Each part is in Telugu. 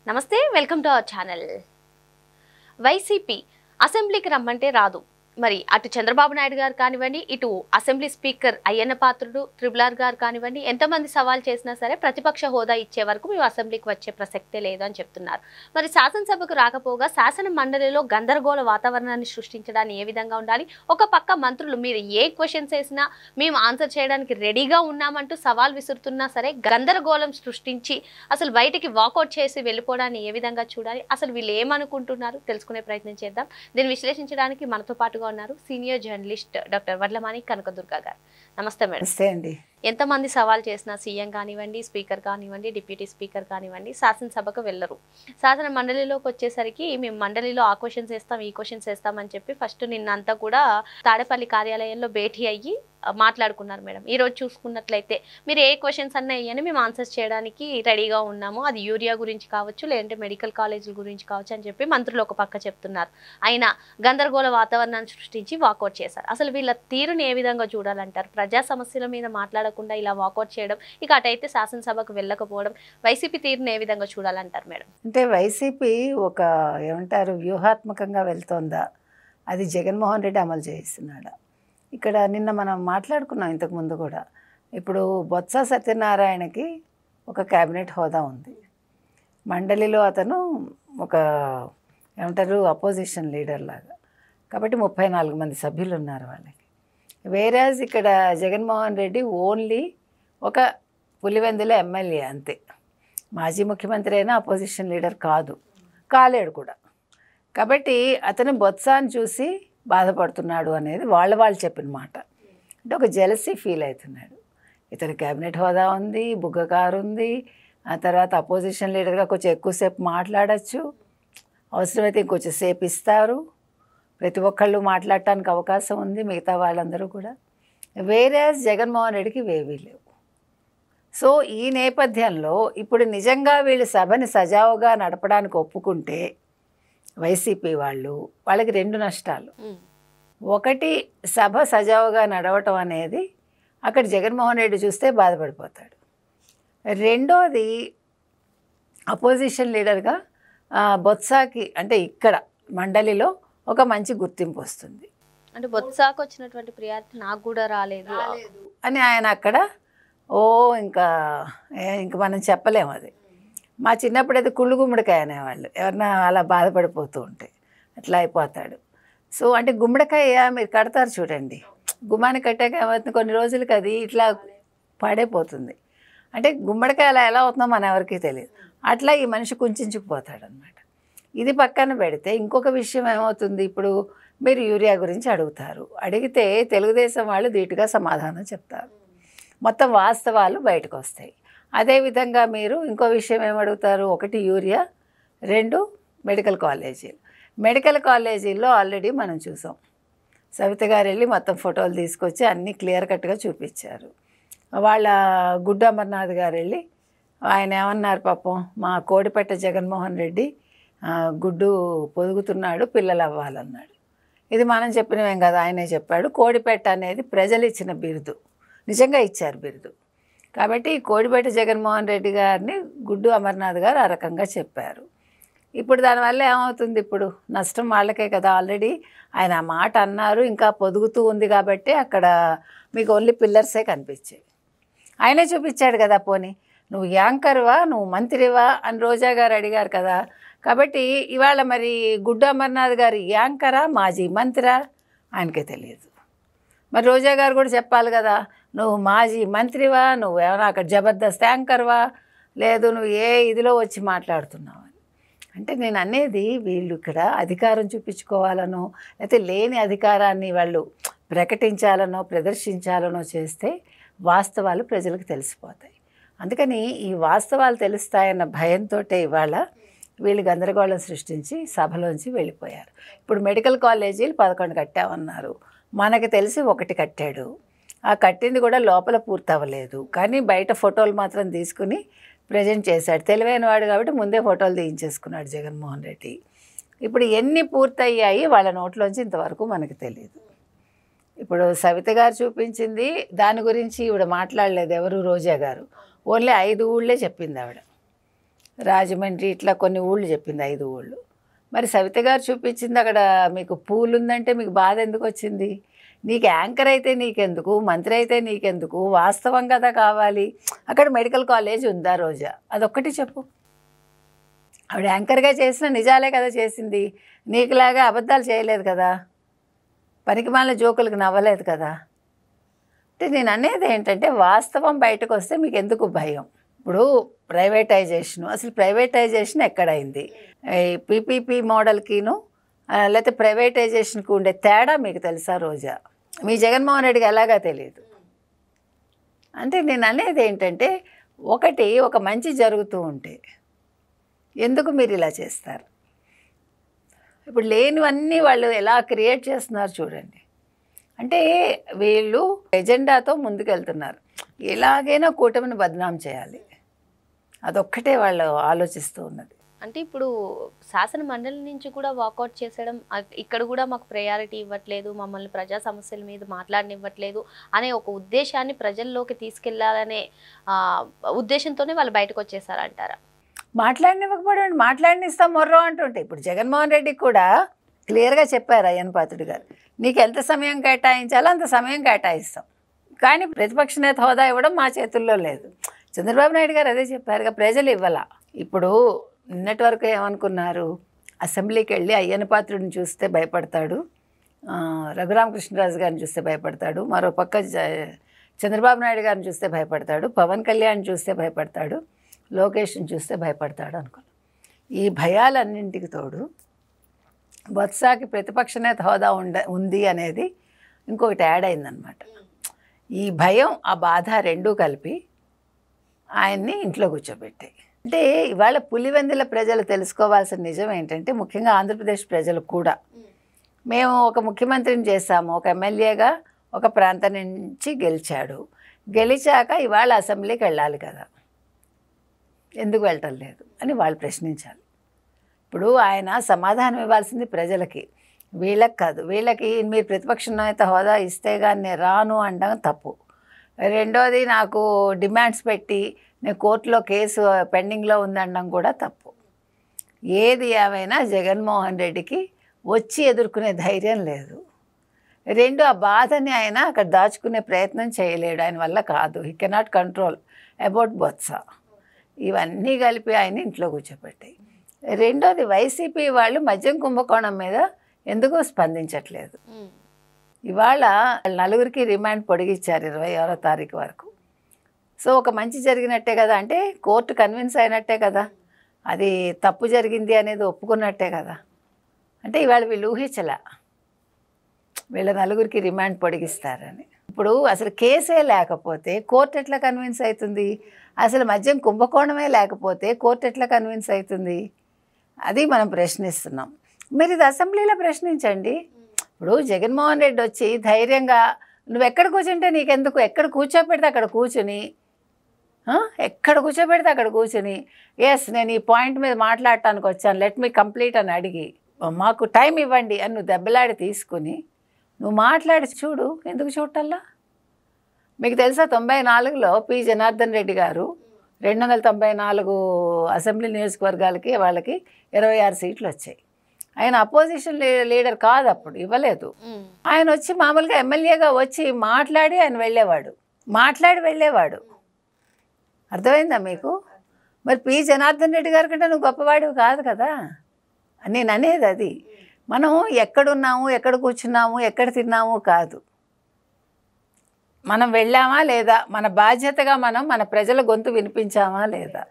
నమస్తే welcome to our channel. YCP అసెంబ్లీకి రమ్మంటే రాదు. మరి అటు చంద్రబాబు నాయుడు గారు కానివ్వండి, ఇటు అసెంబ్లీ స్పీకర్ అయ్యన్న పాత్రుడు త్రిబులార్ గారు కానివ్వండి, ఎంతమంది సవాల్ చేసినా సరే ప్రతిపక్ష హోదా ఇచ్చే వరకు మేము అసెంబ్లీకి వచ్చే ప్రసక్తే లేదు అని చెప్తున్నారు. మరి శాసనసభకు రాకపోగా శాసన మండలిలో గందరగోళ వాతావరణాన్ని సృష్టించడానికి ఏ విధంగా ఉండాలి? ఒక పక్క మంత్రులు మీరు ఏ క్వశ్చన్స్ వేసినా మేము ఆన్సర్ చేయడానికి రెడీగా ఉన్నామంటూ సవాల్ విసురుతున్నా సరే గందరగోళం సృష్టించి అసలు బయటికి వాకౌట్ చేసి వెళ్ళిపోవడాన్ని ఏ విధంగా చూడాలి? అసలు వీళ్ళు ఏమనుకుంటున్నారు తెలుసుకునే ప్రయత్నం చేద్దాం. దీన్ని విశ్లేషించడానికి మనతో పాటుగా ఉన్నారు senior journalist doctor Vadlamani Kanakadurga గారు. నమస్తే మేడం. నమస్తే అండి. ఎంతమంది సవాల్ చేసినా సీఎం కానివ్వండి, స్పీకర్ కానివ్వండి, డిప్యూటీ స్పీకర్ కానివ్వండి శాసనసభకు వెళ్ళరు. శాసన మండలిలోకి వచ్చేసరికి మేము మండలిలో ఆ క్వశ్చన్స్ వేస్తాం, ఈ క్వశ్చన్స్ వేస్తామని చెప్పి ఫస్ట్ నిన్నంతా కూడా తాడేపల్లి కార్యాలయంలో భేటీ అయ్యి మాట్లాడుకున్నారు మేడం. ఈ రోజు చూసుకున్నట్లయితే మీరు ఏ క్వశ్చన్స్ అన్నా వేయని మేము ఆన్సర్స్ చేయడానికి రెడీగా ఉన్నాము, అది యూరియా గురించి కావచ్చు లేదంటే మెడికల్ కాలేజీల గురించి కావచ్చు అని చెప్పి మంత్రులు ఒక పక్క చెప్తున్నారు. అయినా గందరగోళ వాతావరణాన్ని సృష్టించి వాకౌట్ చేశారు. అసలు వీళ్ళ తీరుని ఏ విధంగా చూడాలంటారు? ప్రజా సమస్యల మీద మాట్లాడకుండా ఇలా వాకౌట్ చేయడం, ఇక అటైతే శాసనసభకు వెళ్ళకపోవడం, వైసీపీ తీరుని ఏ విధంగా చూడాలంటారు మేడం? అంటే వైసీపీ ఒక ఏమంటారు వ్యూహాత్మకంగా వెళ్తోందా, అది జగన్మోహన్ రెడ్డి అమలు చేయిస్తున్నాడా? ఇక్కడ నిన్న మనం మాట్లాడుకున్నాం ఇంతకుముందు కూడా. ఇప్పుడు బొత్స సత్యనారాయణకి ఒక క్యాబినెట్ హోదా ఉంది. మండలిలో అతను ఒక ఏమంటారు అపోజిషన్ లీడర్ లాగా, కాబట్టి 34 మంది సభ్యులు ఉన్నారు వాళ్ళకి. వేరాజ్ ఇక్కడ జగన్మోహన్ రెడ్డి ఓన్లీ ఒక పులివెందుల ఎమ్మెల్యే అంతే. మాజీ ముఖ్యమంత్రి అయినా అపోజిషన్ లీడర్ కాలేడు కూడా. కాబట్టి అతను బొత్సాన్ని చూసి బాధపడుతున్నాడు అనేది వాళ్ళు చెప్పిన మాట. అంటే ఒక జెలసీ ఫీల్ అవుతున్నాడు. ఇతని క్యాబినెట్ హోదా ఉంది, బుగ్గ కారు ఉంది, ఆ తర్వాత అపోజిషన్ లీడర్గా కొంచెం ఎక్కువసేపు మాట్లాడచ్చు, అవసరమైతే ఇంకొంచెం సేపు ఇస్తారు, ప్రతి ఒక్కళ్ళు మాట్లాడటానికి అవకాశం ఉంది మిగతా వాళ్ళందరూ కూడా. వేరే జగన్మోహన్ రెడ్డికి వేవీ లేవు. సో ఈ నేపథ్యంలో ఇప్పుడు నిజంగా వీళ్ళు సభని సజావుగా నడపడానికి ఒప్పుకుంటే వైసీపీ వాళ్ళకి 2 నష్టాలు. ఒకటి, సభ సజావుగా నడవటం అనేది అక్కడ జగన్మోహన్ రెడ్డి చూస్తే బాధపడిపోతాడు. రెండోది, అపోజిషన్ లీడర్గా బొత్సాకి అంటే ఇక్కడ మండలిలో ఒక మంచి గుర్తింపు వస్తుంది. అంటే బొత్సాకు వచ్చినటువంటి ప్రియారిటీ నాకు కూడా రాలేదు అని ఆయన అక్కడ ఇంకా మనం చెప్పలేము. అది మా చిన్నప్పుడు అయితే కుళ్ళు గుమ్మడికాయ అనేవాళ్ళు, ఎవరన్నా అలా బాధపడిపోతూ ఉంటే అట్లా అయిపోతాడు. సో అంటే గుమ్మడికాయ మీరు కడతారు చూడండి, గుమ్మాన్ని కట్టాక ఏమవుతుంది, కొన్ని రోజులకి అది ఇట్లా పడైపోతుంది. అంటే గుమ్మడికాయ అలా ఎలా అవుతుందో మన ఎవరికీ తెలియదు. అట్లా ఈ మనిషి కుంచుకుపోతాడు అనమాట. ఇది పక్కన పెడితే ఇంకొక విషయం ఏమవుతుంది, ఇప్పుడు మీరు యూరియా గురించి అడుగుతారు, అడిగితే తెలుగుదేశం వాళ్ళు ధీటుగా సమాధానం చెప్తారు, మొత్తం వాస్తవాలు బయటకు వస్తాయి. అదేవిధంగా మీరు ఇంకో విషయం ఏమడుగుతారు, ఒకటి యూరియా, 2 మెడికల్ కాలేజీలు. మెడికల్ కాలేజీల్లో ఆల్రెడీ మనం చూసాం, సవిత గారు వెళ్ళి మొత్తం ఫోటోలు తీసుకొచ్చి అన్నీ క్లియర్ కట్గా చూపించారు. వాళ్ళ గుడ్డు అమర్నాథ్ గారు వెళ్ళి ఆయన ఏమన్నారు, పాపం మా కోడిపెట్ట జగన్మోహన్ రెడ్డి గుడ్డు పొదుగుతున్నాడు, పిల్లలు అవ్వాలన్నాడు. ఇది మనం చెప్పినవేం కదా, ఆయనే చెప్పాడు. కోడిపెట్ట అనేది ప్రజలు ఇచ్చిన బిరుదు, నిజంగా ఇచ్చారు బిరుదు. కాబట్టి కోడిపెట్ట జగన్మోహన్ రెడ్డి గారిని గుడ్డు అమర్నాథ్ గారు ఆ రకంగా చెప్పారు. ఇప్పుడు దానివల్ల ఏమవుతుంది, ఇప్పుడు నష్టం వాళ్ళకే కదా. ఆల్రెడీ ఆయన ఆ మాట అన్నారు, ఇంకా పొదుగుతూ ఉంది కాబట్టి అక్కడ మీకు ఓన్లీ పిల్లర్సే కనిపించాయి. ఆయనే చూపించాడు కదా. పోనీ నువ్వు యాంకర్వా, నువ్వు మంత్రివా అని రోజా గారు అడిగారు కదా. కాబట్టి ఇవాళ మరి గుడ్డు అమర్నాథ్ గారు యాంకరా మాజీ మంత్రా ఆయనకే తెలియదు. మరి రోజా గారు కూడా చెప్పాలి కదా, నువ్వు మాజీ మంత్రివా, నువ్వు ఏమైనా అక్కడ జబర్దస్త్ యాంకర్వా, లేదు నువ్వు ఏ ఇదిలో వచ్చి మాట్లాడుతున్నావు అని. అంటే నేను అనేది వీళ్ళు ఇక్కడ అధికారం చూపించుకోవాలనో లేకపోతే లేని అధికారాన్ని వాళ్ళు ప్రకటించాలనో ప్రదర్శించాలనో చేస్తే వాస్తవాలు ప్రజలకు తెలిసిపోతాయి. అందుకని ఈ వాస్తవాలు తెలుస్తాయన్న భయంతో ఇవాళ వీళ్ళు గందరగోళం సృష్టించి సభలోంచి వెళ్ళిపోయారు. ఇప్పుడు మెడికల్ కాలేజీలు 11 కట్టామన్నారు, మనకు తెలిసి 1 కట్టాడు. ఆ కట్టింది కూడా లోపల పూర్తి అవ్వలేదు, కానీ బయట ఫోటోలు మాత్రం తీసుకుని ప్రజెంట్ చేశాడు. తెలివైన వాడు కాబట్టి ముందే ఫోటోలు తీయించేసుకున్నాడు జగన్మోహన్ రెడ్డి. ఇప్పుడు ఎన్ని పూర్తయ్యాయి వాళ్ళ నోట్లోంచి ఇంతవరకు మనకు తెలియదు. ఇప్పుడు సవిత గారు చూపించింది దాని గురించి ఈవిడ మాట్లాడలేదు, ఎవరు రోజా గారు. ఓన్లీ 5 ఊళ్ళే చెప్పింది ఆవిడ. రాజమండ్రి ఇట్లా కొన్ని ఊళ్ళు చెప్పింది, 5 ఊళ్ళు. మరి సవిత గారు చూపించింది అక్కడ మీకు పూలు ఉందంటే మీకు బాధ ఎందుకు వచ్చింది? నీకు యాంకర్ అయితే నీకెందుకు, మంత్రి అయితే నీకెందుకు, వాస్తవం కదా కావాలి. అక్కడ మెడికల్ కాలేజ్ ఉందా రోజా? అదొక్కటి చెప్పు. ఆవిడ యాంకర్గా చేసిన నిజాలే కదా చేసింది, నీకులాగా అబద్ధాలు చేయలేదు కదా, పనికిమాలిన జోకులకు నవ్వలేదు కదా. అంటే నేను అనేది ఏంటంటే వాస్తవం బయటకు వస్తే మీకు ఎందుకు భయం? ఇప్పుడు ప్రైవేటైజేషను, అసలు ప్రైవేటైజేషన్ ఎక్కడైంది? పీపీపీ మోడల్కిను లేకపోతే ప్రైవేటైజేషన్కి ఉండే తేడా మీకు తెలుసా రోజా? మీ జగన్మోహన్ రెడ్డికి ఎలాగా తెలియదు. అంటే నేను అనేది ఏంటంటే ఒక మంచి జరుగుతూ ఉంటే ఎందుకు మీరు ఇలా చేస్తారు? ఇప్పుడు లేనివన్నీ వాళ్ళు ఎలా క్రియేట్ చేస్తున్నారు చూడండి. అంటే వీళ్ళు ఎజెండాతో ముందుకెళ్తున్నారు, ఎలాగైనా కూటమిని బదనాం చేయాలి, అదొక్కటే వాళ్ళు ఆలోచిస్తూ ఉన్నది. అంటే ఇప్పుడు శాసన మండలి నుంచి కూడా వాకౌట్ చేసేయడం, ఇక్కడ కూడా మాకు ప్రయారిటీ ఇవ్వట్లేదు, మమ్మల్ని ప్రజా సమస్యల మీద మాట్లాడనివ్వట్లేదు అనే ఒక ఉద్దేశాన్ని ప్రజల్లోకి తీసుకెళ్లాలనే ఉద్దేశంతోనే వాళ్ళు బయటకు వచ్చేసారంటారా? మాట్లాడనివ్వకపోవడం, మాట్లాడనిస్తాం మొర్రో అంటుంటే ఇప్పుడు జగన్మోహన్ రెడ్డికి కూడా క్లియర్గా చెప్పారు అయ్యన్న పాత్రుడు గారు, నీకు ఎంత సమయం కేటాయించాలో అంత సమయం కేటాయిస్తాం, కానీ ప్రతిపక్ష నేత హోదా ఇవ్వడం మా చేతుల్లో లేదు. చంద్రబాబు నాయుడు గారు అదే చెప్పారుగా, ప్రజలు ఇవ్వాల. ఇప్పుడు నిన్నటి వరకు ఏమనుకున్నారు, అసెంబ్లీకి వెళ్ళి అయ్యన్న పాత్రుడిని చూస్తే భయపడతాడు, రఘురామకృష్ణరాజు గారిని చూస్తే భయపడతాడు, మరో పక్క చంద్రబాబు నాయుడు గారిని చూస్తే భయపడతాడు, పవన్ కళ్యాణ్ చూస్తే భయపడతాడు, లోకేష్ని చూస్తే భయపడతాడు అనుకున్నాను. ఈ భయాలన్నింటికి తోడు బొత్సాకి ప్రతిపక్ష నేత హోదా ఉంది అనేది ఇంకొకటి యాడ్ అయిందనమాట. ఈ భయం ఆ బాధ రెండూ కలిపి ఆయన్ని ఇంట్లో కూర్చోబెట్టాయి. అంటే ఇవాళ పులివెందుల ప్రజలు తెలుసుకోవాల్సిన నిజం ఏంటంటే, ముఖ్యంగా ఆంధ్రప్రదేశ్ ప్రజలు కూడా, మేము ఒక ముఖ్యమంత్రిని చేశాము, ఒక ఎమ్మెల్యేగా ఒక ప్రాంతం నుంచి గెలిచాక ఇవాళ అసెంబ్లీకి వెళ్ళాలి కదా, ఎందుకు వెళ్ళటం లేదు అని వాళ్ళు ప్రశ్నించాలి. ఇప్పుడు ఆయన సమాధానం ఇవ్వాల్సింది ప్రజలకి, వీళ్ళకి కాదు. వీళ్ళకి మీరు ప్రతిపక్ష నేత హోదా ఇస్తే కానీ నేను రాను అనడం తప్పు. రెండోది నాకు డిమాండ్స్ పెట్టి నేను కోర్టులో కేసు పెండింగ్లో ఉందనడం కూడా తప్పు. ఏది ఏమైనా జగన్మోహన్ రెడ్డికి వచ్చి ఎదుర్కొనే ధైర్యం లేదు. రెండు, ఆ బాధని ఆయన అక్కడ దాచుకునే ప్రయత్నం చేయలేడు, ఆయన వల్ల కాదు. He cannot control about Botsa. ఇవన్నీ కలిపి ఆయన ఇంట్లో కూర్చోబెట్టాయి. రెండోది, వైసీపీ వాళ్ళు మద్యం కుంభకోణం మీద ఎందుకో స్పందించట్లేదు. ఇవాళ 4కి రిమాండ్ పొడిగిచ్చారు 26వ తారీఖు వరకు. సో ఒక మంచి జరిగినట్టే కదా, అంటే కోర్టు కన్విన్స్ అయినట్టే కదా, అది తప్పు జరిగింది అనేది ఒప్పుకున్నట్టే కదా. అంటే ఇవాళ వీళ్ళు ఊహించలే వీళ్ళ 4కి రిమాండ్ పొడిగిస్తారని. ఇప్పుడు అసలు కేసే లేకపోతే కోర్టు ఎట్లా కన్విన్స్ అవుతుంది? అసలు మద్యం కుంభకోణమే లేకపోతే కోర్టు ఎట్లా కన్విన్స్ అవుతుంది? అది మనం ప్రశ్నిస్తున్నాం. మీరు ఇది అసెంబ్లీలో ప్రశ్నించండి. ఇప్పుడు జగన్మోహన్ రెడ్డి వచ్చి ధైర్యంగా నువ్వు ఎక్కడ కూర్చుంటే నీకెందుకు, ఎక్కడ కూర్చోపెడితే అక్కడ కూర్చుని, ఎక్కడ కూర్చోబెడితే అక్కడ కూర్చుని, ఎస్ నేను ఈ పాయింట్ మీద మాట్లాడటానికి వచ్చాను, లెట్ మీ కంప్లీట్ అని అడిగి, మాకు టైం ఇవ్వండి అని నువ్వు దెబ్బలాడి తీసుకుని నువ్వు మాట్లాడి చూడు. ఎందుకు చూడటల్లా? మీకు తెలుసా 94లో పి జనార్దన్ రెడ్డి గారు 294 అసెంబ్లీ నియోజకవర్గాలకి వాళ్ళకి 26 సీట్లు వచ్చాయి. ఆయన అపోజిషన్ లీడర్ కాదు, అప్పుడు ఇవ్వలేదు. ఆయన వచ్చి మామూలుగా ఎమ్మెల్యేగా వచ్చి మాట్లాడి ఆయన వెళ్ళేవాడు. అర్థమైందా మీకు? మరి పి జనార్దన్ రెడ్డి గారి కంటే నువ్వు గొప్పవాడివి కాదు కదా. నేను అనేది అది. మనం ఎక్కడున్నాము, ఎక్కడ కూర్చున్నాము, ఎక్కడ తిన్నాము కాదు, మనం వెళ్ళామా లేదా, మన బాధ్యతగా మనం మన ప్రజల గొంతు వినిపించామా లేదా.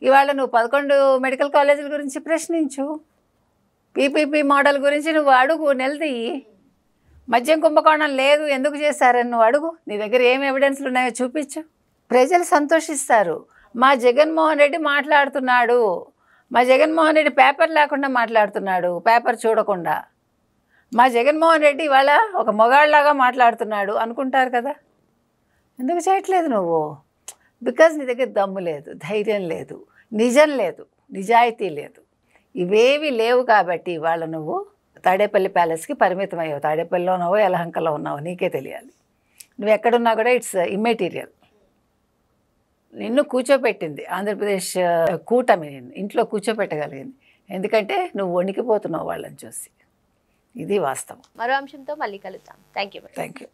ఇవాళ నువ్వు 11 మెడికల్ కాలేజీల గురించి ప్రశ్నించు, పీపీపీ మోడల్ గురించి నువ్వు అడుగు, నిలదీయి. మద్యం కుంభకోణం లేదు ఎందుకు చేశారని నువ్వు అడుగు. నీ దగ్గర ఏం ఎవిడెన్స్లు ఉన్నాయో చూపించు. ప్రజలు సంతోషిస్తారు. మా జగన్మోహన్ రెడ్డి మాట్లాడుతున్నాడు, మా జగన్మోహన్ రెడ్డి పేపర్ లేకుండా మాట్లాడుతున్నాడు, పేపర్ చూడకుండా, మా జగన్మోహన్ రెడ్డి ఇవాళ ఒక మొగాళ్ళలాగా మాట్లాడుతున్నాడు అనుకుంటారు కదా. ఎందుకు చేయట్లేదు నువ్వు? బికాజ్ నీ దగ్గర దమ్ము లేదు, ధైర్యం లేదు, నిజం లేదు, నిజాయితీ లేదు. ఇవేవి లేవు కాబట్టి ఇవాళ నువ్వు తాడేపల్లి ప్యాలెస్కి పరిమితం అయ్యావు. తాడేపల్లిలో ఉన్నావో యలహంకలో ఉన్నావో నీకే తెలియాలి. నువ్వు ఎక్కడున్నా కూడా ఇట్స్ ఇమ్మెటీరియల్. నిన్ను కూర్చోబెట్టింది ఆంధ్రప్రదేశ్ కూటమి నిన్ను ఇంట్లో కూర్చోబెట్టగలిగింది. ఎందుకంటే నువ్వు వణికిపోతున్నావు వాళ్ళని చూసి. ఇది వాస్తవం. మరో అంశంతో మళ్ళీ కలుద్దాం. Thank you. Thank you.